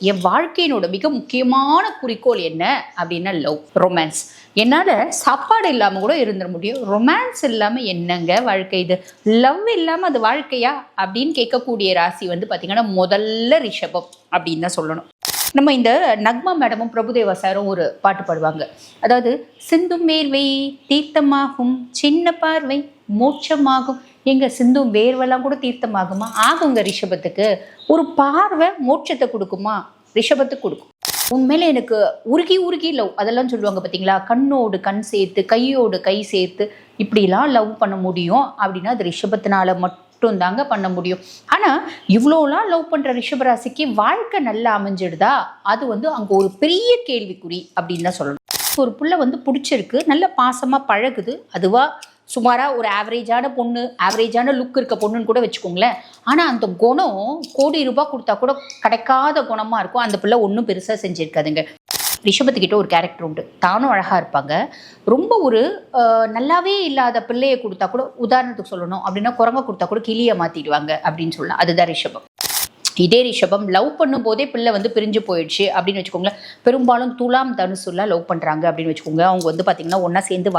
என் வாழ்க்கையினோட மிக முக்கியமான குறிக்கோள் என்ன அப்படின்னா லவ், ரொமான்ஸ். என்னால் சாப்பாடு இல்லாமல் கூட இருந்துட முடியும், ரொமான்ஸ் இல்லாமல் என்னங்க வாழ்க்கை, இது லவ் இல்லாமல் அது வாழ்க்கையா அப்படின்னு கேட்கக்கூடிய ராசி வந்து பார்த்திங்கன்னா முதல்ல ரிஷபம் அப்படின்னு தான் சொல்லணும். நம்ம இந்த நக்மா மேடமும் பிரபுதேவா சாரும் ஒரு பாட்டு பாடுவாங்க. அதாவது சிந்தும் வேர்வை தீர்த்தமாகும், சின்ன பார்வை மோட்சமாகும். எங்க சிந்தும் வேர்வெல்லாம் கூட தீர்த்தமாகுமா? ஆகுங்க. ரிஷபத்துக்கு ஒரு பார்வை மோட்சத்தை கொடுக்குமா? ரிஷபத்துக்கு கொடுக்கும். உண்மையில எனக்கு உருகி உருகி லவ் அதெல்லாம் சொல்லுவாங்க பார்த்தீங்களா, கண்ணோடு கண் சேர்த்து கையோடு கை சேர்த்து இப்படிலாம் லவ் பண்ண முடியும் அப்படின்னா அது ரிஷபத்தினால மட்டும் தாங்க பண்ண முடியும். ஆனால் இவ்வளோலாம் லவ் பண்ணுற ரிஷபராசிக்கு வாழ்க்கை நல்லா அமைஞ்சிடுதா? அது வந்து அங்கே ஒரு பெரிய கேள்விக்குறி அப்படின்னு தான் சொல்லணும். ஒரு புள்ள வந்து பிடிச்சிருக்கு, நல்ல பாசமாக பழகுது, அதுவா சுமாராக ஒரு ஆவரேஜான பொண்ணு, ஆவரேஜான லுக் இருக்க பொண்ணுன்னு கூட வச்சுக்கோங்களேன். ஆனால் அந்த குணம் கோடி ரூபாய் கொடுத்தா கூட கிடைக்காத குணமாக இருக்கும். அந்த பிள்ளை ஒன்றும் பெருசாக செஞ்சுருக்காதுங்க. ரிஷபத்துக்கிட்ட ஒரு கேரக்டர் உண்டு, தானும் அழகாக இருப்பாங்க. ரொம்ப ஒரு நல்லாவே இல்லாத பிள்ளையை கொடுத்தா கூட, உதாரணத்துக்கு சொல்லணும் அப்படின்னா குரங்க கொடுத்தா கூட கிளியை மாற்றிடுவாங்க அப்படின்னு சொல்லலாம். அதுதான் ரிஷபம். இதே ரிஷபம் லவ் பண்ணும் போதே பிள்ளை வந்து பிரிஞ்சு போயிடுச்சு அப்படின்னு வச்சுக்கோங்களேன். பெரும்பாலும் துலாம் தனுசுலாம் லவ் பண்ணுறாங்க அப்படின்னு வச்சுக்கோங்க. அவங்க வந்து பார்த்திங்கன்னா ஒன்றா சேர்ந்து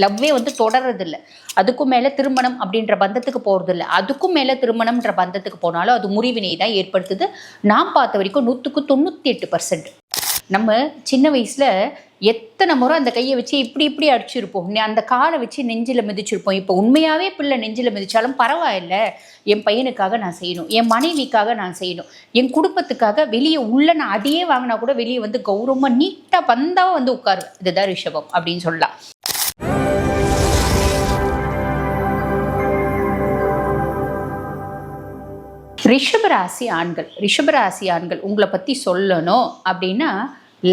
லவ்வே வந்து தொடர்றதில்லை. அதுக்கும் மேலே திருமணம் அப்படின்ற பந்தத்துக்கு போகிறதில்ல. அதுக்கும் மேலே திருமணம்ன்ற பந்தத்துக்கு போனாலும் அது முறிவினை தான் ஏற்படுத்துது. நான் பார்த்த வரைக்கும் 100க்கு 98%. நம்ம சின்ன வயசில் எத்தனை முறை அந்த கையை வச்சு இப்படி இப்படி அடிச்சிருப்போம், அந்த காலை வச்சு நெஞ்சில் மிதிச்சிருப்போம். இப்போ உண்மையாகவே பிள்ளை நெஞ்சில் மிதிச்சாலும் பரவாயில்ல, என் பையனுக்காக நான் செய்யணும், என் மனைவிக்காக நான் செய்யணும், என் குடும்பத்துக்காக வெளியே உள்ள நான் அதையே வாங்கினா கூட வெளியே வந்து கௌரவமாக நீட்டாக பந்தாவாக வந்து உட்காருவேன். இதுதான் ரிஷபம் அப்படின்னு சொல்லலாம். ரிஷபராசி ஆண்கள் உங்களை பற்றி சொல்லணும் அப்படின்னா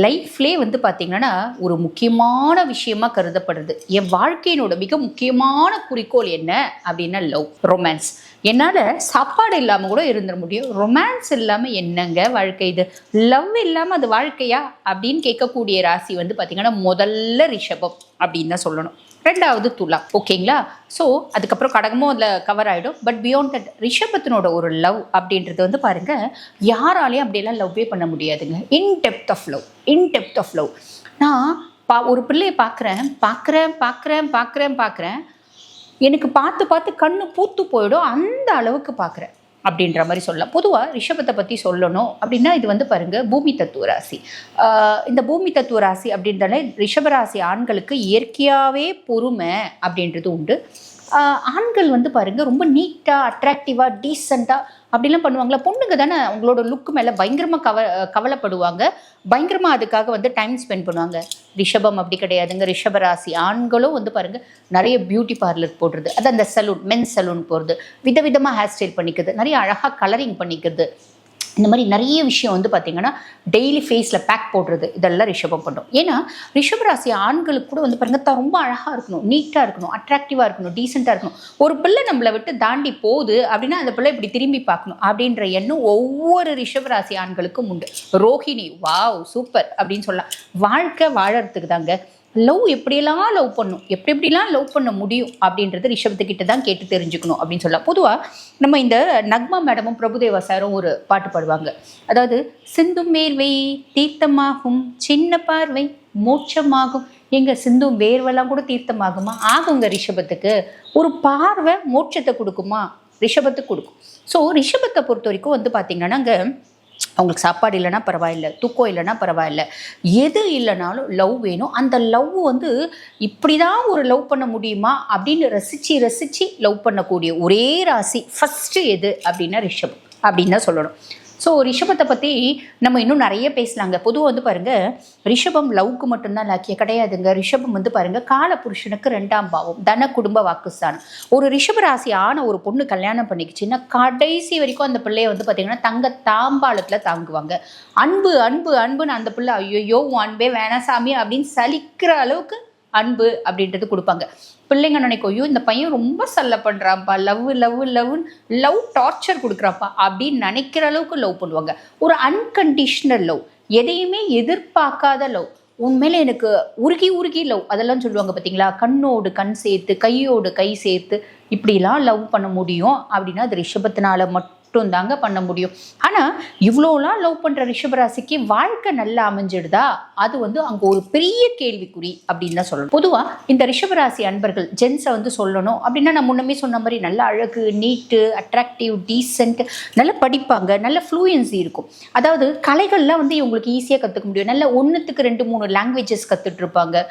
லைஃப்லே வந்து பார்த்திங்கன்னா ஒரு முக்கியமான விஷயமா கருதப்படுறது. என் வாழ்க்கையினோட மிக முக்கியமான குறிக்கோள் என்ன அப்படின்னா லவ், ரொமான்ஸ். என்னால் சாப்பாடு இல்லாமல் கூட இருந்துட முடியும், ரொமான்ஸ் இல்லாமல் என்னங்க வாழ்க்கை, இது லவ் இல்லாமல் அது வாழ்க்கையா அப்படின்னு கேட்கக்கூடிய ராசி வந்து பார்த்திங்கன்னா முதல்ல ரிஷபம் அப்படின்னு தான் சொல்லணும். ரெண்டாவது துலாம். ஓகேங்களா? ஸோ அதுக்கப்புறம் கடகமும் அதில் கவர் ஆகிடும். பட் பியாண்ட் தட் ரிஷபத்தினோட ஒரு லவ் அப்படின்றது வந்து பாருங்கள், யாராலையும் அப்படியெல்லாம் லவ்வே பண்ண முடியாதுங்க. In depth of love. நான் ஒரு பிள்ளையை பார்க்குறேன், எனக்கு பார்த்து கண்ணு பூத்து போயிடும், அந்த அளவுக்கு பார்க்குறேன் அப்படின்ற மாதிரி சொல்லலாம். பொதுவாக ரிஷபத்தை பற்றி சொல்லணும் அப்படின்னா இது வந்து பாருங்கள் பூமி தத்துவ ராசி. இந்த பூமி தத்துவ ராசி அப்படின்றதால ரிஷபராசி ஆண்களுக்கு இயற்கையாகவே பொறுமை அப்படின்றது உண்டு. ஆண்கள் வந்து பாருங்கள் ரொம்ப நீட்டாக அட்ராக்டிவாக டீசெண்டாக அப்படிலாம் பண்ணுவாங்களா. பொண்ணுங்க தானே அவங்களோட லுக்கு மேலே பயங்கரமாக கவலைப்படுவாங்க, பயங்கரமாக அதுக்காக வந்து டைம் ஸ்பெண்ட் பண்ணுவாங்க. ரிஷபம் அப்படி கிடையாதுங்க. ரிஷபராசி ஆண்களும் வந்து பாருங்கள் நிறைய பியூட்டி பார்லர் போடுறது, அது அந்த சலூன், மென்ஸ் சலூன் போகிறது, விதவிதமாக ஹேர் ஸ்டைல் பண்ணிக்கிறது, நிறைய அழகாக கலரிங் பண்ணிக்கிறது, இந்த மாதிரி நிறைய விஷயம் வந்து பார்த்திங்கன்னா டெய்லி ஃபேஸில் பேக் போடுறது, இதெல்லாம் ரிஷபம் பண்ணும். ஏன்னா ரிஷபராசி ஆண்களுக்கு கூட வந்து பாருங்கள் தான் ரொம்ப அழகாக இருக்கணும், நீட்டாக இருக்கணும், அட்ராக்டிவாக இருக்கணும், டீசெண்டாக இருக்கணும். ஒரு பிள்ளை நம்மளை விட்டு தாண்டி போகுது அப்படின்னா அந்த பிள்ளை இப்படி திரும்பி பார்க்கணும் அப்படின்ற எண்ணம் ஒவ்வொரு ரிஷபராசி ஆண்களுக்கும் உண்டு. ரோஹிணி வாவ் சூப்பர் அப்படின்னு சொல்லலாம். வாழ்க்கை வாழறதுக்கு தாங்க. லவ் எப்படியெல்லாம் லவ் பண்ண முடியும் அப்படின்றது ரிஷபத்துக்கிட்ட தான் கேட்டு தெரிஞ்சுக்கணும் அப்படின்னு சொல்லலாம். பொதுவாக நம்ம இந்த நக்மா மேடமும் பிரபுதேவா சாரும் ஒரு பாட்டு பாடுவாங்க. அதாவது சிந்தும் வேர்வை தீர்த்தமாகும், சின்ன பார்வை மோட்சமாகும். எங்க சிந்தும் வேர்வெல்லாம் கூட தீர்த்தமாகுமா? ஆகுங்க. ரிஷபத்துக்கு ஒரு பார்வை மோட்சத்தை கொடுக்குமா? ரிஷபத்துக்கு கொடுக்கும். ஸோ ரிஷபத்தை பொறுத்த வரைக்கும் வந்து பார்த்திங்கன்னா அங்கே அவங்களுக்கு சாப்பாடு இல்லைனா பரவாயில்ல, தூக்கம் இல்லைனா பரவாயில்ல, எது இல்லைனாலும் லவ் வேணும். அந்த லவ் வந்து இப்படி தான் ஒரு லவ் பண்ண முடியுமா அப்படின்னு ரசித்து லவ் பண்ணக்கூடிய ஒரே ராசி ஃபஸ்ட்டு எது அப்படின்னா ரிஷபம் அப்படின்னு தான் சொல்லணும். ஸோ ரிஷபத்தை பற்றி நம்ம இன்னும் நிறைய பேசலாங்க. பொதுவாக வந்து பாருங்கள் ரிஷபம் லவ்க்கு மட்டும்தான் லாக்கிய கிடையாதுங்க. ரிஷபம் வந்து பாருங்கள் கால புருஷனுக்கு 2ஆம் பாவம், தன குடும்ப வாக்குஸ்தானம். ஒரு ரிஷபராசி ஆன ஒரு பொண்ணு கல்யாணம் பண்ணிக்கிச்சுன்னா கடைசி வரைக்கும் அந்த பிள்ளைய வந்து பார்த்திங்கன்னா தங்க தாம்பாளத்தில் தாங்குவாங்க. அன்புன்னு அந்த பிள்ளை ஐயோ அன்பே வேணாம் சாமி அப்படின்னு சலிக்கிற அளவுக்கு அன்பு அப்படின்றது கொடுப்பாங்க. பிள்ளைங்க நினைக்கும் ஐயோ இந்த பையன் ரொம்ப சல்ல பண்ணுறான்ப்பா, லவ் டார்ச்சர் கொடுக்குறாப்பா அப்படின்னு நினைக்கிற அளவுக்கு லவ் பண்ணுவாங்க. ஒரு அன்கண்டிஷனல் லவ், எதையுமே எதிர்பார்க்காத லவ். உண்மையில எனக்கு உருகி லவ் அதெல்லாம் சொல்லுவாங்க பார்த்தீங்களா, கண்ணோடு கண் சேர்த்து கையோடு கை சேர்த்து இப்படிலாம் லவ் பண்ண முடியும் அப்படின்னா அது ரிஷபத்தினால மட்டும் மட்டும் தாங்க பண்ண முடியும். ஆனால் இவ்வளோலாம் லவ் பண்ணுற ரிஷபராசிக்கு வாழ்க்கை நல்லா அமைஞ்சிடுதா, அது வந்து அங்கே ஒரு பெரிய கேள்விக்குறி அப்படின்னு தான் சொல்லணும். பொதுவாக இந்த ரிஷபராசி அன்பர்கள் ஜென்ஸை வந்து சொல்லணும் அப்படின்னா, நான் முன்னமே சொன்ன மாதிரி நல்ல அழகு, நீட்டு, அட்ராக்டிவ், டீசென்ட், நல்லா படிப்பாங்க, நல்ல ஃப்ளூயன்சி இருக்கும். அதாவது கலைகள்லாம் வந்து இவங்களுக்கு ஈஸியாக கற்றுக்க முடியும். நல்ல 1க்கு 2-3 லாங்குவேஜஸ் கற்றுட்டு இருப்பாங்க,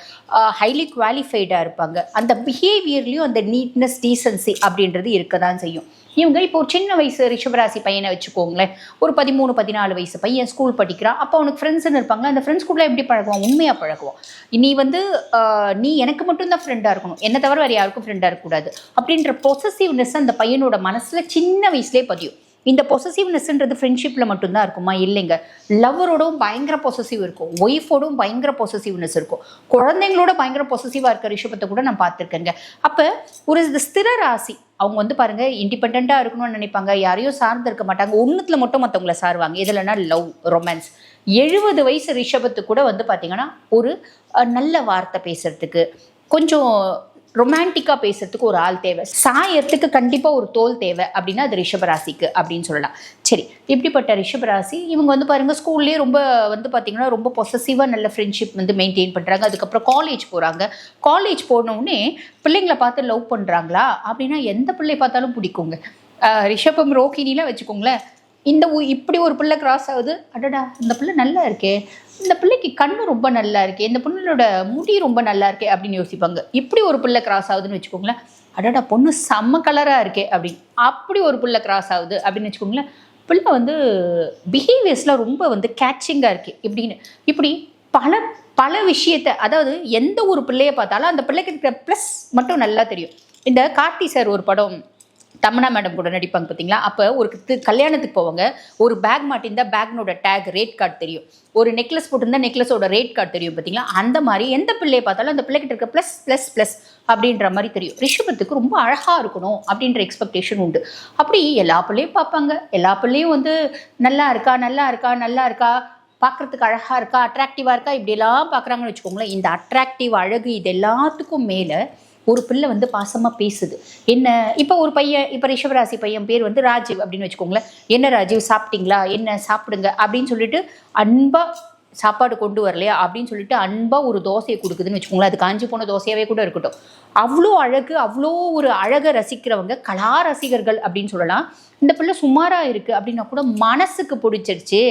ஹைலி குவாலிஃபைடாக இருப்பாங்க. அந்த பிஹேவியர்லேயும் அந்த நீட்னஸ், டீசன்சி அப்படின்றது இருக்க தான் செய்யும். இவங்க இப்போ ஒரு சின்ன வயசு ரிஷபராசி பையனை வச்சுக்கோங்களேன், ஒரு 13-14 வயசு பையன் ஸ்கூல் படிக்கிறான். அப்போ அவனுக்கு ஃப்ரெண்ட்ஸ்ன்னு இருப்பாங்களா, அந்த ஃப்ரெண்ட்ஸ் கூட எப்படி பழகுவான், உண்மையாக பழகுவான். நீ வந்து நீ எனக்கு மட்டும்தான் ஃப்ரெண்டாக இருக்கணும், என்னை தவிர வேறு யாருக்கும் ஃப்ரெண்டாக இருக்கக்கூடாது அப்படின்ற பொசசிவ்னஸ் அந்த பையனோட மனசில் சின்ன வயசுலேயே பதியும். இந்த பொசசிவ்னஸ்ன்றது ஃப்ரெண்ட்ஷிப்பில் மட்டும்தான் இருக்குமா? இல்லைங்க. லவ்வரோடவும் பயங்கர பொசசிவ் இருக்கும், ஒய்ஃபோடும் பயங்கர பொசசிவ்னஸ் இருக்கும், குழந்தைங்களோட பயங்கர பொசசிவாக இருக்க ரிஷபத்தை கூட நான் பார்த்துருக்கேங்க. அப்போ ஒரு ஸ்திர ராசி அவங்க வந்து பாருங்க, இண்டிபெண்ட்டாக இருக்கணும்னு நினைப்பாங்க, யாரையும் சார்ந்து இருக்க மாட்டாங்க, ஒன்றுத்தில் மட்டும் மற்றவங்கள சாருவாங்க. இதில்னா லவ், ரொமான்ஸ். 70 வயசு ரிஷபத்து கூட வந்து பார்த்தீங்கன்னா ஒரு நல்ல வார்த்தை பேசுறதுக்கு, கொஞ்சம் ரொமான்டிக்காக பேசுறதுக்கு ஒரு ஆள் தேவை, சாயத்துக்கு கண்டிப்பாக ஒரு தோல் தேவை அப்படின்னா அது ரிஷபராசிக்கு அப்படின்னு சொல்லலாம். சரி, இப்படிப்பட்ட ரிஷபராசி இவங்க வந்து பாருங்கள் ஸ்கூல்லேயே ரொம்ப வந்து பார்த்திங்கன்னா ரொம்ப பொசசிவாக நல்ல ஃப்ரெண்ட்ஷிப் வந்து மெயின்டைன் பண்ணுறாங்க. அதுக்கப்புறம் காலேஜ் போகிறாங்க. காலேஜ் போனோடனே பிள்ளைங்களை பார்த்து லவ் பண்ணுறாங்களா அப்படின்னா எந்த பிள்ளை பார்த்தாலும் பிடிக்குங்க. ரிஷபம், ரோஹிணிலாம் வச்சுக்கோங்களேன், இந்த இப்படி ஒரு பிள்ளை கிராஸ் ஆகுது, அடடா இந்த பிள்ளை நல்லா இருக்கே, இந்த பிள்ளைக்கு கண்ணு ரொம்ப நல்லா இருக்கே, இந்த பொண்ணோட முடி ரொம்ப நல்லா இருக்கே அப்படின்னு யோசிப்பாங்க. இப்படி ஒரு பிள்ளை கிராஸ் ஆகுதுன்னு வச்சுக்கோங்களேன், அடடா பொண்ணு செம்ம கலராக இருக்கே அப்படின்னு. அப்படி ஒரு பிள்ளை கிராஸ் ஆகுது அப்படின்னு வச்சுக்கோங்களேன், பிள்ளை வந்து பிஹேவியர்ஸ்லாம் ரொம்ப வந்து கேட்சிங்காக இருக்குது இப்படின்னு. இப்படி பல பல விஷயத்தை, அதாவது எந்த ஒரு பிள்ளையை பார்த்தாலும் அந்த பிள்ளைக்கு இருக்கிற ப்ளஸ் மட்டும் நல்லா தெரியும். இந்த கார்த்தி சார் ஒரு படம் தமனா மேடம் கூட நடிப்பாங்க பார்த்தீங்களா, அப்போ ஒரு கல்யாணத்துக்கு போவாங்க, ஒரு பேக் மாட்டிருந்தா பேக்னோட டேக் ரேட் கார்டு தெரியும், ஒரு நெக்லஸ் போட்டிருந்தா நெக்லஸோட ரேட் கார்டு தெரியும் பார்த்தீங்களா. அந்த மாதிரி எந்த பிள்ளையை பார்த்தாலும் அந்த பிள்ளைகிட்ட இருக்க ப்ளஸ் ப்ளஸ் ப்ளஸ் அப்படின்ற மாதிரி தெரியும். ரிஷபத்துக்கு ரொம்ப அழகாக இருக்கணும் அப்படின்ற எக்ஸ்பெக்டேஷன் உண்டு. அப்படி எல்லா பிள்ளையும் பார்ப்பாங்க, எல்லா பிள்ளையும் வந்து நல்லா இருக்கா நல்லா இருக்கா நல்லா இருக்கா, பார்க்குறதுக்கு அழகாக இருக்கா, அட்ராக்டிவாக இருக்கா, இப்படியெல்லாம் பார்க்குறாங்கன்னு வச்சுக்கோங்களேன். இந்த அட்ராக்டிவ், அழகு, இது எல்லாத்துக்கும் மேலே ஒரு பிள்ளை வந்து பாசமாக பேசுது. என்ன இப்போ ஒரு பையன், இப்போ ரிஷபராசி பையன் பேர் வந்து ராஜீவ் அப்படின்னு வச்சுக்கோங்களேன், என்ன ராஜீவ் சாப்பிட்டீங்களா, என்ன சாப்பிடுங்க அப்படின்னு சொல்லிட்டு அன்பாக சாப்பாடு கொண்டு வரலையா அப்படின்னு சொல்லிட்டு அன்பாக ஒரு தோசையை கொடுக்குதுன்னு வச்சுக்கோங்களேன். அது காஞ்சி போன தோசையாகவே கூட இருக்கட்டும். அவ்வளோ அழகு, அவ்வளோ ஒரு அழகை ரசிக்கிறவங்க கலா ரசிகர்கள் அப்படின்னு சொல்லலாம். இந்த பிள்ளை சுமாராக இருக்குது அப்படின்னா கூட மனசுக்கு பிடிச்சிருச்சு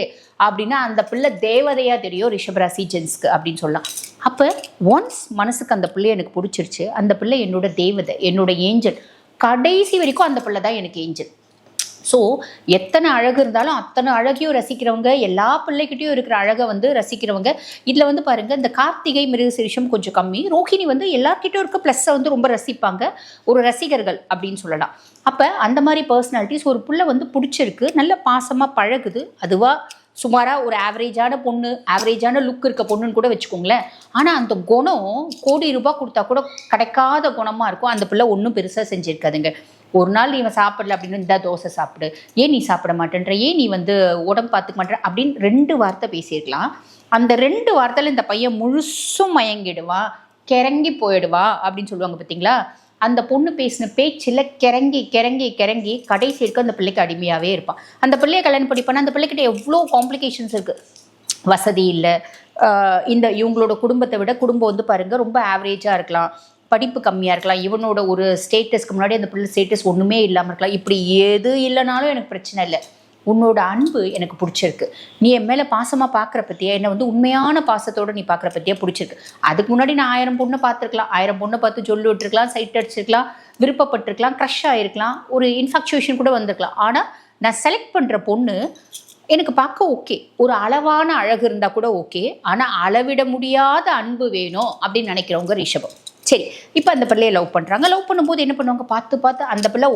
அப்படின்னா அந்த பிள்ளை தேவதையாக தெரியும் ரிஷபராசி ஜென்ஸ்க்கு அப்படின்னு சொல்லலாம். அப்போ ஒன்ஸ் மனசுக்கு அந்த பிள்ளை எனக்கு பிடிச்சிருச்சு, அந்த பிள்ளை என்னோட தேவதை, என்னோட ஏஞ்சல், கடைசி வரைக்கும் அந்த பிள்ளை தான் எனக்கு ஏஞ்சல். ஸோ எத்தனை அழகு இருந்தாலும் அத்தனை அழகையும் ரசிக்கிறவங்க, எல்லா பிள்ளைகிட்டையும் இருக்கிற அழகை வந்து ரசிக்கிறவங்க. இதில் வந்து பாருங்கள், இந்த கார்த்திகை, மிருகசீரிஷம் கொஞ்சம் கம்மி, ரோஹிணி வந்து எல்லார்கிட்டையும் இருக்க ப்ளஸ்ஸை வந்து ரொம்ப ரசிப்பாங்க, ஒரு ரசிகர்கள் அப்படின்னு சொல்லலாம். அப்போ அந்த மாதிரி பர்சனாலிட்டிஸ் ஒரு பிள்ளை வந்து பிடிச்சிருக்கு, நல்ல பாசமாக பழகுது, அதுவாக சுமாராக ஒரு ஆவரேஜான பொண்ணு, ஆவரேஜான லுக் இருக்க பொண்ணுன்னு கூட வச்சுக்கோங்களேன். ஆனால் அந்த குணம் கோடி ரூபாய் கொடுத்தா கூட கிடைக்காத குணமாக இருக்கும். அந்த பிள்ளை ஒன்றும் பெருசாக செஞ்சுருக்காதுங்க. ஒரு நாள் நீ சாப்பிடல அப்படின்னு, இந்த தோசை சாப்பிடு, ஏன் நீ சாப்பிட மாட்டேன்ற, ஏன் நீ வந்து உடம்பு பார்த்துக்க மாட்டேற அப்படின்னு 2 வார்த்தை பேசியிருக்கலாம். அந்த 2 வார்த்தையில் இந்த பையன் முழுசும் மயங்கிடுவான், கிறங்கி போயிடுவா அப்படின்னு சொல்லுவாங்க பார்த்தீங்களா. அந்த பொண்ணு பேசின பேச்சில் கிறங்கி கிறங்கி கிறங்கி கடைசி இருக்க அந்த பிள்ளைக்கு அடிமையாகவே இருப்பான். அந்த பிள்ளையை கல்யாணம் படிப்பானா அந்த பிள்ளைக்கிட்ட எவ்வளோ காம்ப்ளிகேஷன்ஸ் இருக்குது. வசதி இல்லை, இந்த இவங்களோட குடும்பத்தை விட குடும்பம் வந்து பாருங்கள் ரொம்ப ஆவரேஜாக இருக்கலாம், படிப்பு கம்மியாக இருக்கலாம், இவனோட ஒரு ஸ்டேட்டஸ்க்கு முன்னாடி அந்த பிள்ளை ஸ்டேட்டஸ் ஒன்றுமே இல்லாமல் இருக்கலாம். இப்படி எது இல்லைனாலும் எனக்கு பிரச்சனை இல்லை, உன்னோட அன்பு எனக்கு பிடிச்சிருக்கு, நீ என் மேலே பாசமாக பார்க்குற பற்றியா, என்னை வந்து உண்மையான பாசத்தோடு நீ பார்க்குற பற்றியா பிடிச்சிருக்கு. அதுக்கு முன்னாடி நான் 1000 பொண்ணை பார்த்துருக்கலாம், 1000 பொண்ணை பார்த்து சொல்லி விட்டுருக்கலாம், சைட் அடிச்சிருக்கலாம், விருப்பப்பட்டிருக்கலாம், க்ரஷ் ஆகிருக்கலாம், ஒரு இன்ஃபேக்சுவேஷன் கூட வந்திருக்கலாம். ஆனால் நான் செலக்ட் பண்ணுற பொண்ணு எனக்கு பார்க்க ஓகே, ஒரு அளவான அழகு இருந்தால் கூட ஓகே, ஆனால் அளவிட முடியாத அன்பு வேணும் அப்படின்னு நினைக்கிறவங்க ரிஷபம். சரி, இப்போ அந்த பிள்ளையை லவ் பண்ணுறாங்க. லவ் பண்ணும்போது என்ன பண்ணுவாங்க, பார்த்து பார்த்து அந்த பிள்ளை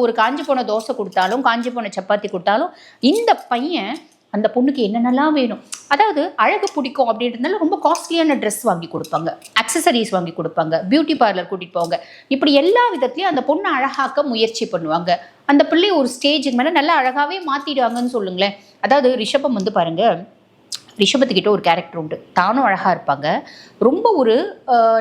ஒரு காஞ்சி போன தோசை கொடுத்தாலும், காஞ்சி போன சப்பாத்தி கொடுத்தாலும் இந்த பையன் அந்த பொண்ணுக்கு என்னென்னலாம் வேணும், அதாவது அழகு பிடிக்கும் அப்படின்றதுனால ரொம்ப காஸ்ட்லியான ட்ரெஸ் வாங்கி கொடுப்பாங்க, அக்சசரிஸ் வாங்கி கொடுப்பாங்க, பியூட்டி பார்லர் கூட்டிகிட்டு போவாங்க. இப்படி எல்லா விதத்துலையும் அந்த பொண்ணை அழகாக்க முயற்சி பண்ணுவாங்க. அந்த பிள்ளையை ஒரு ஸ்டேஜுக்கு மேலே நல்லா அழகாகவே மாற்றிடுவாங்கன்னு சொல்லுங்களேன். அதாவது ரிஷபம் வந்து பாருங்கள், ரிஷபத்துக்கிட்ட ஒரு கேரக்டர் உண்டு. தானும் அழகாக இருப்பாங்க. ரொம்ப ஒரு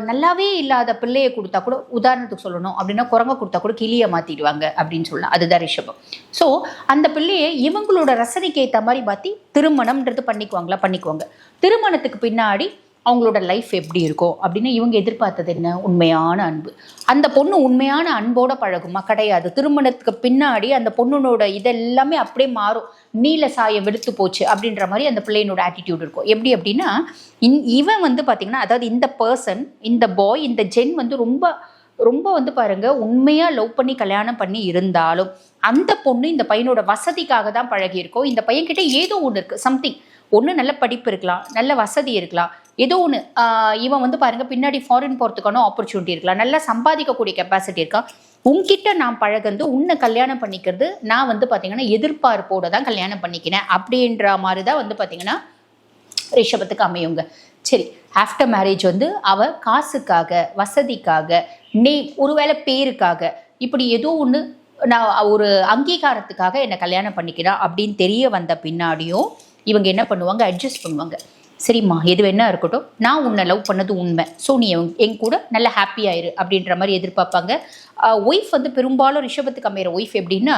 நல்லாவே இல்லாத பிள்ளையை கொடுத்தா கூட, உதாரணத்துக்கு சொல்லணும் அப்படின்னா குரங்க கொடுத்தா கூட கிளியை மாற்றிடுவாங்க அப்படின்னு சொல்லலாம். அதுதான் ரிஷபம். ஸோ அந்த பிள்ளையை இவங்களோட ரசனைக்கு ஏற்ற மாதிரி மாற்றி திருமணம்ன்றது பண்ணிக்குவாங்க. திருமணத்துக்கு பின்னாடி அவங்களோட லைஃப் எப்படி இருக்கும் அப்படின்னு இவங்க எதிர்பார்த்தது என்ன? உண்மையான அன்பு. அந்த பொண்ணு உண்மையான அன்போட பழகுமா? கிடையாது. திருமணத்துக்கு பின்னாடி அந்த பொண்ணுனோட இதெல்லாமே அப்படியே மாறும். நீல சாயம் வெளுத்து போச்சு அப்படின்ற மாதிரி அந்த பிள்ளையினோட ஆட்டிடியூட் இருக்கும். எப்படி அப்படின்னா, இவன் வந்து பார்த்தீங்கன்னா, அதாவது இந்த பர்சன், இந்த பாய், இந்த ஜென் வந்து ரொம்ப ரொம்ப வந்து பாருங்க உண்மையாக லவ் பண்ணி கல்யாணம் பண்ணி இருந்தாலும் அந்த பொண்ணு இந்த பையனோட வசதிக்காக தான் பழகியிருக்கோம். இந்த பையன்கிட்ட ஏதோ ஒன்று இருக்குது, சம்திங். ஒன்று நல்ல படிப்பு இருக்கலாம், நல்ல வசதி இருக்கலாம், ஏதோ ஒன்று. இவன் வந்து பாருங்கள் பின்னாடி ஃபாரின் போகிறதுக்கான ஆப்பர்ச்சுனிட்டி இருக்கலாம், நல்லா சம்பாதிக்கக்கூடிய கெப்பாசிட்டி இருக்கா. உங்ககிட்ட நான் பழகிறது, உன்னை கல்யாணம் பண்ணிக்கிறது நான் வந்து பார்த்தீங்கன்னா எதிர்பார்ப்போடு தான் கல்யாணம் பண்ணிக்கிறேன் அப்படின்ற மாதிரி தான் வந்து பார்த்தீங்கன்னா ரிஷபத்துக்கு அமையுங்க. சரி, ஆஃப்டர் மேரேஜ் வந்து அவ காசுக்காக, வசதிக்காக, ஒருவேளை பேருக்காக, இப்படி ஏதோ ஒன்று நான் ஒரு அங்கீகாரத்துக்காக என்னை கல்யாணம் பண்ணிக்கிறேன் அப்படின்னு தெரிய வந்த பின்னாடியும் இவங்க என்ன பண்ணுவாங்க? அட்ஜஸ்ட் பண்ணுவாங்க. சரிம்மா, எது வேணா இருக்கட்டும், நான் உன்னை லவ் பண்ணது உண்மை, ஸோ நீ என் கூட நல்ல ஹாப்பியாயிரு அப்படின்ற மாதிரி எதிர்பார்ப்பாங்க. ஒய்ஃப் வந்து பெரும்பாலும் ரிஷபத்துக்கு அமைகிற ஒய்ஃப் எப்படின்னா,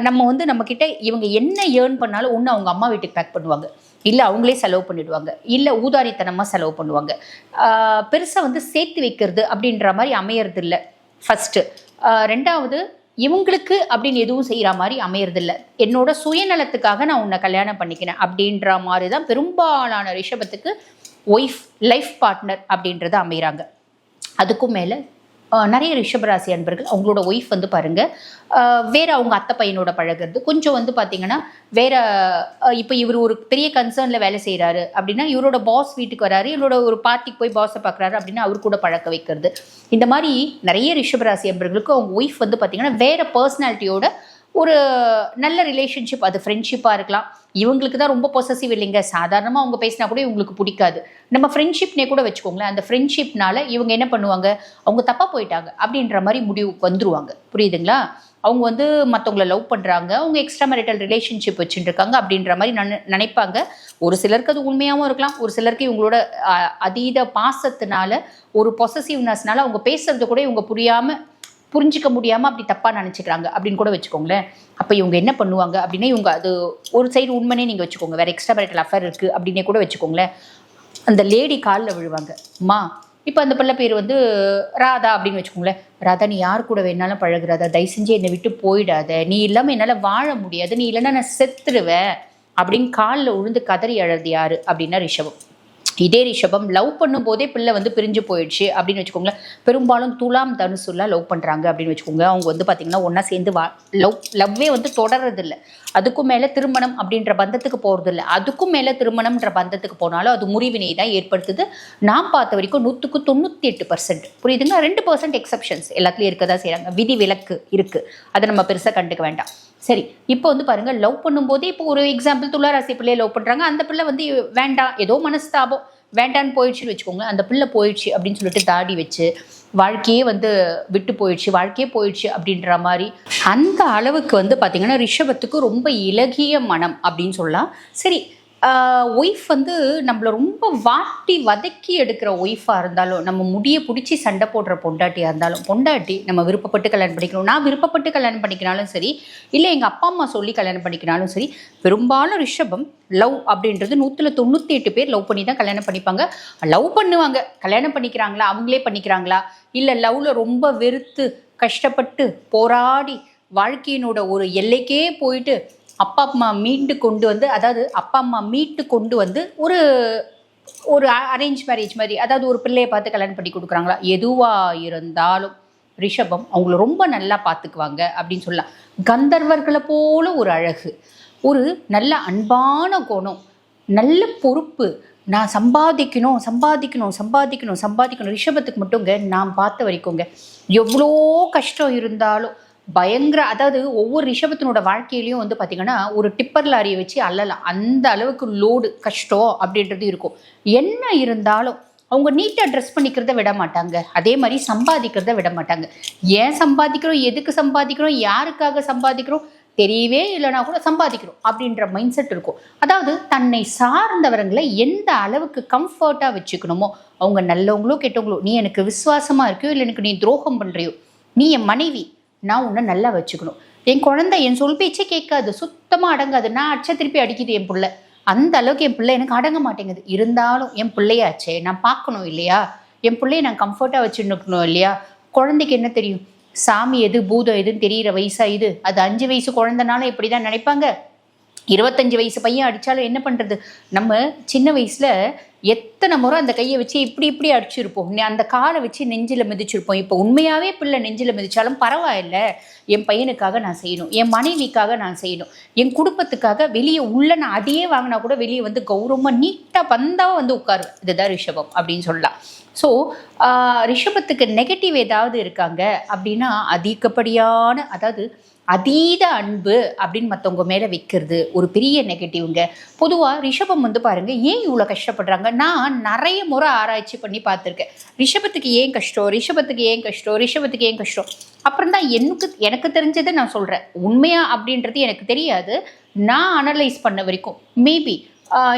நம்ம வந்து நம்மக்கிட்ட இவங்க என்ன ஏர்ன் பண்ணாலும் ஒன்று அவங்க அம்மா வீட்டுக்கு பேக் பண்ணுவாங்க, இல்லை அவங்களே செலவு பண்ணிவிடுவாங்க, இல்லை ஊதாரித்தனமாக செலவு பண்ணுவாங்க. பெருசாக வந்து சேர்த்து வைக்கிறது அப்படின்ற மாதிரி அமையறது இல்லை ஃபஸ்ட்டு. ரெண்டாவது, இவங்களுக்கு அப்படின்னு எதுவும் செய்கிற மாதிரி அமையறதில்லை. என்னோட சுயநலத்துக்காக நான் உன்னை கல்யாணம் பண்ணிக்கிறேன் அப்படின்ற மாதிரி தான் பெரும்பாலான ரிஷபத்துக்கு ஒய்ஃப், லைஃப் பார்ட்னர் அப்படின்றத அமைகிறாங்க. அதுக்கும் மேலே நிறைய ரிஷபராசி அன்பர்கள் அவங்களோட ஒய்ஃப் வந்து பாருங்கள் வேறு அவங்க அத்தை பையனோட பழகிறது, கொஞ்சம் வந்து பார்த்திங்கன்னா வேறு. இப்போ இவர் ஒரு பெரிய கன்சர்னில் வேலை செய்கிறாரு அப்படின்னா இவரோட பாஸ் வீட்டுக்கு வராரு, இவரோட ஒரு பார்ட்டிக்கு போய் பாஸை பார்க்குறாரு அப்படின்னா அவர் கூட பழக்க வைக்கிறது. இந்த மாதிரி நிறைய ரிஷபராசி அன்பர்களுக்கு அவங்க ஒய்ஃப் வந்து பார்த்திங்கன்னா வேறு பர்சனாலிட்டியோட ஒரு நல்ல ரிலேஷன்ஷிப், அது ஃப்ரெண்ட்ஷிப்பாக இருக்கலாம். இவங்களுக்கு தான் ரொம்ப பொசசிவ் இல்லைங்க, சாதாரணமாக அவங்க பேசினா கூட இவங்களுக்கு பிடிக்காது. நம்ம ஃப்ரெண்ட்ஷிப்னே கூட வச்சுக்கோங்களேன். அந்த ஃப்ரெண்ட்ஷிப்னால இவங்க என்ன பண்ணுவாங்க? அவங்க தப்பாக போயிட்டாங்க அப்படின்ற மாதிரி முடிவுக்கு வந்துருவாங்க. புரியுதுங்களா? அவங்க வந்து மற்றவங்கள லவ் பண்ணுறாங்க, அவங்க எக்ஸ்ட்ரா மேரிட்டல் ரிலேஷன்ஷிப் வச்சுட்டுருக்காங்க அப்படின்ற மாதிரி நினைப்பாங்க. ஒரு சிலருக்கு அது உண்மையாகவும் இருக்கலாம், ஒரு சிலருக்கு இவங்களோட அதீத பாசத்தினால, ஒரு பொசசிவ்னஸ்னால அவங்க பேசுறது கூட இவங்க புரிஞ்சிக்க முடியாமல் அப்படி தப்பாக நினச்சிக்கிறாங்க அப்படின்னு கூட வச்சுக்கோங்களேன். அப்போ இவங்க என்ன பண்ணுவாங்க அப்படின்னா, இவங்க அது ஒரு சைடு உண்மைனே நீங்கள் வச்சுக்கோங்க, வேறு எக்ஸ்ட்ரா மேரிட்டல் அஃபேர் இருக்குது அப்படின்னே கூட வச்சுக்கோங்களேன். அந்த லேடி காலில் விழுவாங்க. அம்மா, இப்போ அந்த பிள்ளை பேர் வந்து ராதா அப்படின்னு வச்சுக்கோங்களேன். ராதா, நீ யார் கூட வேணாலும் பழகுறாதா, தயவு செஞ்சு என்னை விட்டு போயிடாத, நீ இல்லாமல் என்னால் வாழ முடியாது, நீ இல்லைன்னா நான் செத்துருவேன் அப்படின்னு காலில் உழுந்து கதறி அழறது யார் அப்படின்னா ரிஷபம். இதே ரிஷபம் லவ் பண்ணும் போதே பிள்ளை வந்து பிரிஞ்சு போயிடுச்சு அப்படின்னு வச்சுக்கோங்களேன். பெரும்பாலும் துலாம் தனுசுலாம் லவ் பண்ணுறாங்க அப்படின்னு வச்சுக்கோங்க. அவங்க வந்து பார்த்திங்கன்னா ஒன்றா சேர்ந்து லவ்வே வந்து தொடர்றதில்லை. அதுக்கும் மேலே திருமணம் அப்படின்ற பந்தத்துக்கு போகிறதில்ல. அதுக்கும் மேலே திருமணம்ன்ற பந்தத்துக்கு போனாலும் அது முறிவினை தான் ஏற்படுத்துது. நான் பார்த்த வரைக்கும் 100க்கு 98%. புரியுதுங்களா? 2% எக்ஸப்ஷன்ஸ் எல்லாத்துலேயும் இருக்க தான் செய்கிறாங்க. விதி விலக்கு இருக்குது, அதை நம்ம பெருசாக கண்டுக்க வேண்டாம். சரி, இப்போ வந்து பாருங்கள், லவ் பண்ணும்போதே இப்போ ஒரு எக்ஸாம்பிள் துளாராசி பிள்ளையை லவ் பண்ணுறாங்க. அந்த பிள்ளை வந்து வேண்டாம், ஏதோ மனஸ்தாபம், வேண்டான்னு போயிடுச்சுன்னு வச்சுக்கோங்க. அந்த பிள்ளை போயிடுச்சு அப்படின்னு சொல்லிட்டு தாடி வச்சு வாழ்க்கையே வந்து விட்டு போயிடுச்சு, வாழ்க்கையே போயிடுச்சு அப்படின்ற மாதிரி அந்த அளவுக்கு வந்து பார்த்திங்கன்னா ரிஷபத்துக்கு ரொம்ப இலகிய மனம் அப்படின்னு சொல்லலாம். சரி, ஒய்ஃப் வந்து நம்மளை ரொம்ப வாட்டி வதக்கி எடுக்கிற ஒய்ஃபாக இருந்தாலும், நம்ம முடியை பிடிச்சி சண்டை போடுற பொண்டாட்டியாக இருந்தாலும், பொண்டாட்டி நம்ம விருப்பப்பட்டு கல்யாணம் பண்ணிக்கணும், நான் விருப்பப்பட்டு கல்யாணம் பண்ணிக்கினாலும் சரி, இல்லை எங்கள் அப்பா அம்மா சொல்லி கல்யாணம் பண்ணிக்கினாலும் சரி, பெரும்பாலும் ரிஷபம் லவ் அப்படின்றது 198 பேர் லவ் பண்ணி தான் கல்யாணம் பண்ணிப்பாங்க. லவ் பண்ணுவாங்க, கல்யாணம் பண்ணிக்கிறாங்களா, அவங்களே பண்ணிக்கிறாங்களா, இல்லை லவ்வில் ரொம்ப வெறுத்து கஷ்டப்பட்டு போராடி வாழ்க்கையினோட ஒரு எல்லைக்கே போயிட்டு அப்பா அம்மா மீட்டு கொண்டு வந்து, அதாவது அப்பா அம்மா மீட்டு கொண்டு வந்து ஒரு ஒரு அரேஞ்ச் மேரேஜ் மாதிரி, அதாவது ஒரு பிள்ளையை பார்த்து கல்யாணம் பண்ணி கொடுக்குறாங்களா, எதுவாக இருந்தாலும் ரிஷபம் அவங்கள ரொம்ப நல்லா பார்த்துக்குவாங்க அப்படின்னு சொல்லலாம். கந்தர்வர்களை போல ஒரு அழகு, ஒரு நல்ல அன்பான குணம், நல்ல பொறுப்பு, நான் சம்பாதிக்கணும் சம்பாதிக்கணும் சம்பாதிக்கணும் சம்பாதிக்கணும். ரிஷபத்துக்கு மட்டுங்க நான் பார்த்த வரைக்குங்க எவ்வளோ கஷ்டம் இருந்தாலும் பயங்கர, அதாவது ஒவ்வொரு ரிஷபத்தினோட வாழ்க்கையிலையும் வந்து பார்த்திங்கன்னா ஒரு டிப்பர் லாரியை வச்சு அல்லலாம், அந்த அளவுக்கு லோடு கஷ்டம் அப்படின்றது இருக்கும். என்ன இருந்தாலும் அவங்க நீட்டாக ட்ரெஸ் பண்ணிக்கிறத விட மாட்டாங்க, அதே மாதிரி சம்பாதிக்கிறத விட மாட்டாங்க. ஏன் சம்பாதிக்கிறோம், எதுக்கு சம்பாதிக்கிறோம், யாருக்காக சம்பாதிக்கிறோம், தெரியவே இல்லைனா கூட சம்பாதிக்கணும் அப்படின்ற மைண்ட் செட் இருக்கும். அதாவது தன்னை சார்ந்தவர்களை எந்த அளவுக்கு கம்ஃபர்ட்டாக வச்சுக்கணுமோ, அவங்க நல்லவங்களோ கெட்டவங்களோ, நீ எனக்கு விசுவாசமாக இருக்கியோ இல்லை எனக்கு நீ துரோகம் பண்ணுறியோ, நீ என் மனைவி, நான் உன்னை நல்லா வச்சுக்கணும். என் குழந்தை என் சொல் பேச்சே கேட்காது, சுத்தமாக அடங்காது, நான் அடிச்ச திருப்பி அடிக்குது என் பிள்ளை, அந்த அளவுக்கு என் பிள்ளை எனக்கு அடங்க மாட்டேங்குது, இருந்தாலும் என் பிள்ளையாச்சே நான் பார்க்கணும் இல்லையா, என் பிள்ளையை நான் கம்ஃபர்ட்டாக வச்சுருக்கணும் இல்லையா. குழந்தைக்கு என்ன தெரியும், சாமி எது பூதம் எதுன்னு தெரிகிற வயசா இது? அது 5 வயசு குழந்தைனாலும் இப்படி தான் நினைப்பாங்க. 25 வயசு பையன் அடித்தாலும் என்ன பண்ணுறது? நம்ம சின்ன வயசில் எத்தனை முறை அந்த கையை வச்சு இப்படி இப்படி அடிச்சிருப்போம், அந்த காலை வச்சு நெஞ்சில் மிதிச்சிருப்போம். இப்போ உண்மையாகவே பிள்ளை நெஞ்சில் மிதித்தாலும் பரவாயில்ல, என் பையனுக்காக நான் செய்யணும், என் மனைவிக்காக நான் செய்யணும், என் குடும்பத்துக்காக வெளியே உள்ள நான் அதையே வாங்கினா கூட வெளியே வந்து கௌரவமாக நீட்டாக பந்தாவாக வந்து உட்காருவேன். இதுதான் ரிஷபம் அப்படின்னு சொல்லலாம். ஸோ ரிஷபத்துக்கு நெகட்டிவ் ஏதாவது இருக்காங்க அப்படின்னா அதிகப்படியான, அதாவது அதீத அன்பு அப்படின்னு மற்றவங்க மேலே வைக்கிறது ஒரு பெரிய நெகட்டிவ்ங்க. பொதுவாக ரிஷபம் வந்து பாருங்கள், ஏன் இவ்வளோ கஷ்டப்படுறாங்க? நான் நிறைய முறை ஆராய்ச்சி பண்ணி பார்த்துருக்கேன். ரிஷபத்துக்கு ஏன் கஷ்டம், ரிஷபத்துக்கு ஏன் கஷ்டம், ரிஷபத்துக்கு ஏன் கஷ்டம். அப்புறம் தான் எனக்கு தெரிஞ்சதை நான் சொல்கிறேன். உண்மையா அப்படின்றது எனக்கு தெரியாது, நான் அனலைஸ் பண்ண வரைக்கும். மேபி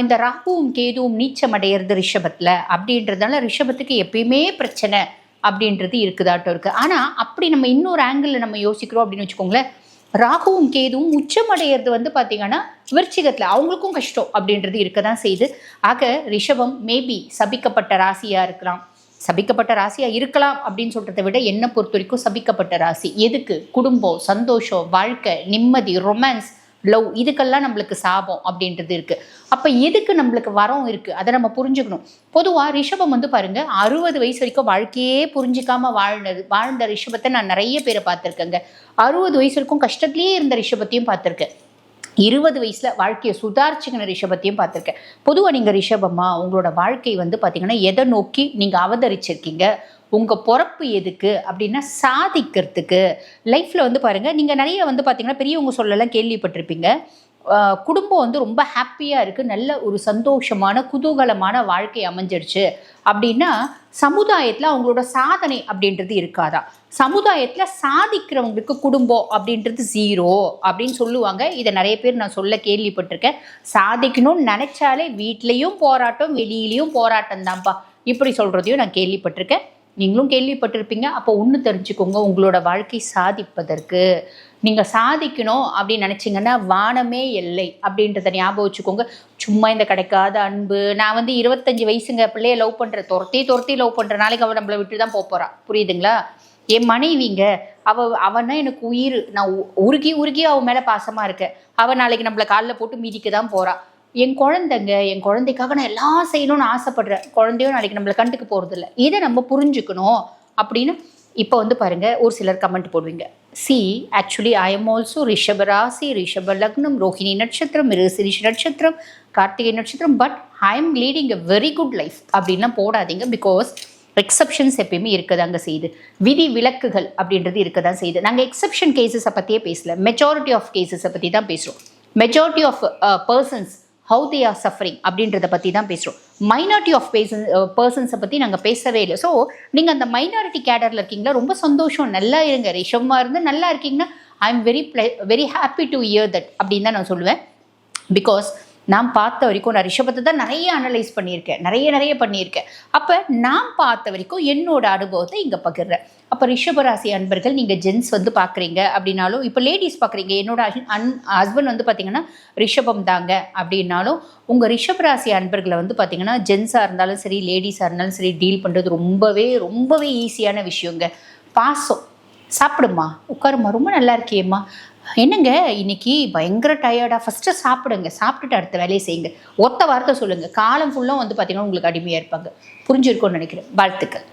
இந்த ராகுவும் கேதுவும் நீச்சம் அடையிறது ரிஷபத்தில் அப்படின்றதுனால ரிஷபத்துக்கு எப்பயுமே பிரச்சனை அப்படின்றது இருக்குதாட்டம் இருக்குது. ஆனால் அப்படி நம்ம இன்னொரு ஆங்கிளில் நம்ம யோசிக்கிறோம் அப்படின்னு வச்சுக்கோங்களேன், ராகுவும் கேதுவும் உச்சம் அடையிறது வந்து பார்த்திங்கன்னா விருச்சிகத்தில் அவங்களுக்கும் கஷ்டம் அப்படின்றது இருக்க தான் செய்யுது. ஆக ரிஷபம் மேபி சபிக்கப்பட்ட ராசியாக இருக்கலாம், சபிக்கப்பட்ட ராசியாக இருக்கலாம் அப்படின்னு சொல்கிறத விட என்னை பொறுத்த வரைக்கும் சபிக்கப்பட்ட ராசி. எதுக்கு? குடும்பம், சந்தோஷம், வாழ்க்கை, நிம்மதி, ரொமான்ஸ், லவ், இதுக்கெல்லாம் நம்மளுக்கு சாபம் அப்படின்றது இருக்குது. அப்போ எதுக்கு நம்மளுக்கு வரம் இருக்குது அதை நம்ம புரிஞ்சுக்கணும். பொதுவாக ரிஷபம் வந்து பாருங்கள், 60 வயசு வரைக்கும் வாழ்க்கையே புரிஞ்சிக்காம வாழ்ந்த ரிஷபத்தை நான் நிறைய பேரை பார்த்துருக்கேங்க. 60 வயசு வரைக்கும் கஷ்டத்துலேயே இருந்த ரிஷபத்தையும் பார்த்துருக்கேன். 20 வயசில் வாழ்க்கையை சுதாரிச்சுக்கின ரிஷபத்தையும் பார்த்துருக்கேன். பொதுவாக நீங்கள் ரிஷபமா, உங்களோட வாழ்க்கை வந்து பார்த்திங்கன்னா எதை நோக்கி நீங்கள் அவதரிச்சிருக்கீங்க, உங்கள் பொறப்பு எதுக்கு அப்படின்னா சாதிக்கிறதுக்கு. லைஃப்பில் வந்து பாருங்கள், நீங்கள் நிறைய வந்து பார்த்திங்கன்னா பெரியவங்க சொல்லலாம் கேள்விப்பட்டிருப்பீங்க, குடும்பம் வந்து ரொம்ப ஹாப்பியாக இருக்குது, நல்ல ஒரு சந்தோஷமான குதூகலமான வாழ்க்கை அமைஞ்சிடுச்சு அப்படின்னா சமுதாயத்தில் அவங்களோட சாதனை அப்படின்றது இருக்காதா. சமுதாயத்தில் சாதிக்கிறவங்களுக்கு குடும்பம் அப்படின்றது 0 அப்படின்னு சொல்லுவாங்க. இதை நிறைய பேர் நான் சொல்ல கேள்விப்பட்டிருக்கேன். சாதிக்கணும்னு நினச்சாலே வீட்லேயும் போராட்டம், வெளியிலையும் போராட்டம் தான்ப்பா, இப்படி சொல்கிறதையும் நான் கேள்விப்பட்டிருக்கேன். நீங்களும் கேள்விப்பட்டிருப்பீங்க. அப்போ ஒன்று தெரிஞ்சுக்கோங்க, உங்களோட வாழ்க்கை சாதிப்பதற்கு நீங்கள் சாதிக்கணும் அப்படின்னு நினச்சிங்கன்னா வானமே எல்லை அப்படின்றத ஞாபகம் வச்சுக்கோங்க. சும்மா இந்த கிடைக்காத அன்பு, நான் வந்து 25 வயசுங்க பிள்ளைய லவ் பண்ணுறேன், துரத்தி லவ் பண்ணுற, நாளைக்கு அவள் நம்மளை விட்டு தான் போகிறான், புரியுதுங்களா? என் மனைவிங்க, அவனா எனக்கு உயிர், நான் உருகி அவன் மேலே பாசமாக இருக்கேன், அவள் நாளைக்கு நம்மளை காலில் போட்டு மீதிக்க தான் போகிறான். என் குழந்தைங்க, என் குழந்தைக்காக நான் எல்லாம் செய்யணும்னு ஆசைப்படுறேன், குழந்தையும் நாளைக்கு நம்மளை கண்டுக்கு போகிறதில்ல, இதை நம்ம புரிஞ்சுக்கணும் அப்படின்னு. இப்போ வந்து பாருங்கள், ஒரு சிலர் கமெண்ட் போடுவீங்க, ஆக்சுவலி ஐ எம் ஆல்சோ ரிஷப ராசி, ரிஷப லக்னம், ரோஹிணி நட்சத்திரம், மிருகசீரிஷ நட்சத்திரம், கார்த்திகை நட்சத்திரம், but I am leading a very good life அப்படின்லாம் போடாதீங்க. பிகாஸ் எக்ஸப்ஷன்ஸ் எப்பயுமே இருக்கதாங்க செய்யுது, விதி விலக்குகள் அப்படின்றது இருக்க தான் செய்யுது. நாங்கள் எக்ஸப்ஷன் கேசஸை பற்றியே பேசல, மெஜாரிட்டி ஆஃப் கேசஸை பற்றி தான் பேசுகிறோம். Majority of persons how they are suffering அப்படின்றத பற்றி தான் பேசுகிறோம். மைனாரிட்டி ஆஃப் பர்சன்ஸை பற்றி நாங்கள் பேசவே இல்லை. ஸோ நீங்கள் அந்த மைனாரிட்டி கேடரில் இருக்கீங்களா, ரொம்ப சந்தோஷம், நல்லா இருங்க. ரிஷபமாக இருந்து நல்லா இருக்கீங்கன்னா I am very happy to hear that அப்படின்னு தான் நான் சொல்லுவேன். பிகாஸ் நான் பார்த்த வரைக்கும், நான் ரிஷபத்தை தான் நிறைய அனலைஸ் பண்ணியிருக்கேன், நிறைய பண்ணியிருக்கேன். அப்போ நான் பார்த்த வரைக்கும் என்னோட அனுபவத்தை இங்கே பகிர்றேன். அப்போ ரிஷபராசி அன்பர்கள், நீங்கள் ஜென்ஸ் வந்து பார்க்குறீங்க அப்படின்னாலும், இப்போ லேடிஸ் பார்க்குறீங்க, என்னோட ஹஸ்பண்ட் வந்து பார்த்திங்கன்னா ரிஷபம் தாங்க அப்படின்னாலும், உங்கள் ரிஷபராசி அன்பர்களை வந்து பார்த்திங்கன்னா ஜென்ஸாக இருந்தாலும் சரி, லேடிஸாக இருந்தாலும் சரி, டீல் பண்ணுறது ரொம்பவே ஈஸியான விஷயங்க. பாசம், சாப்பிடுமா, உட்காருமா, ரொம்ப நல்லா இருக்கியேம்மா, என்னங்க இன்னைக்கு பயங்கர டயர்டாக, ஃபஸ்ட்டு சாப்பிடுங்க, சாப்பிட்டுட்டு அடுத்த வேலையை செய்யுங்க, ஒத்த வார்த்தை சொல்லுங்கள், காலம் ஃபுல்லாக வந்து பார்த்திங்கன்னா உங்களுக்கு அடிமையாக இருப்பாங்க. புரிஞ்சிருக்கும்னு நினைக்கிறேன். வாழ்த்துக்கள்.